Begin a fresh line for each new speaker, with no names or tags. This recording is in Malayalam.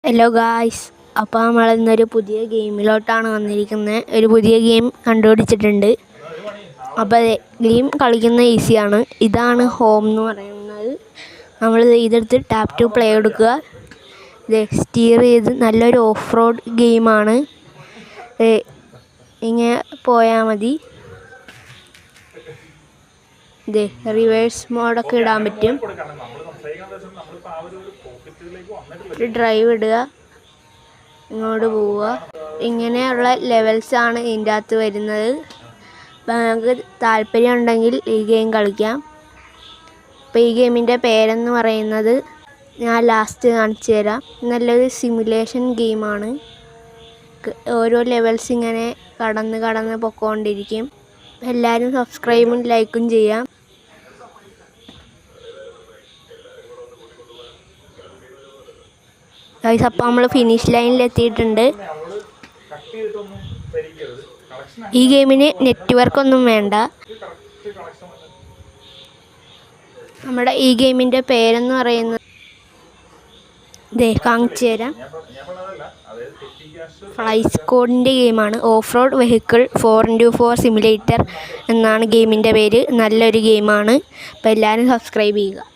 ഹലോ ഗായ്സ്, അപ്പോൾ നമ്മൾ ഇന്നൊരു പുതിയ ഗെയിമിലോട്ടാണ് വന്നിരിക്കുന്നത്. ഒരു പുതിയ ഗെയിം കണ്ടുപിടിച്ചിട്ടുണ്ട്. അപ്പോൾ ഗെയിം കളിക്കുന്ന ഈസിയാണ്. ഇതാണ് ഹോം എന്ന് പറയുന്നത്. നമ്മൾ ഇതെടുത്ത് ടാപ്പ് ടു പ്ലേ എടുക്കുക. സ്റ്റീർ ചെയ്ത് നല്ലൊരു ഓഫ് റോഡ് ഗെയിമാണ്. ഇങ്ങനെ പോയാൽ മതി. റിവേഴ്സ് മോഡൊക്കെ ഇടാൻ പറ്റും. ഒരു ഡ്രൈവ് ഇടുക, ഇങ്ങോട്ട് പോവുക. ഇങ്ങനെയുള്ള ലെവൽസാണ് ഇതിൻ്റെ അകത്ത് വരുന്നത്. അപ്പം നമുക്ക് താല്പര്യം ഉണ്ടെങ്കിൽ ഈ ഗെയിം കളിക്കാം. അപ്പോൾ ഈ ഗെയിമിൻ്റെ പേരെന്ന് പറയുന്നത് ഞാൻ ലാസ്റ്റ് കാണിച്ചു തരാം. നല്ലൊരു സിമുലേഷൻ ഗെയിമാണ്. ഓരോ ലെവൽസ് ഇങ്ങനെ കടന്ന് പൊക്കോണ്ടിരിക്കും. എല്ലാവരും സബ്സ്ക്രൈബും ലൈക്കും ചെയ്യാം. അപ്പോൾ നമ്മൾ ഫിനിഷ് ലൈനിൽ എത്തിയിട്ടുണ്ട്. ഈ ഗെയിമിന് നെറ്റ്വർക്കൊന്നും വേണ്ട. നമ്മുടെ ഈ ഗെയിമിൻ്റെ പേരെന്ന് പറയുന്നത് കാണിച്ചു തരാം. ഫ്ലൈ സ്ക്വാഡിൻ്റെ ഗെയിമാണ്. Off road vehicle 4x4 simulator എന്നാണ് ഗെയിമിൻ്റെ പേര്. നല്ലൊരു ഗെയിമാണ്. അപ്പോൾ എല്ലാവരും സബ്സ്ക്രൈബ് ചെയ്യുക.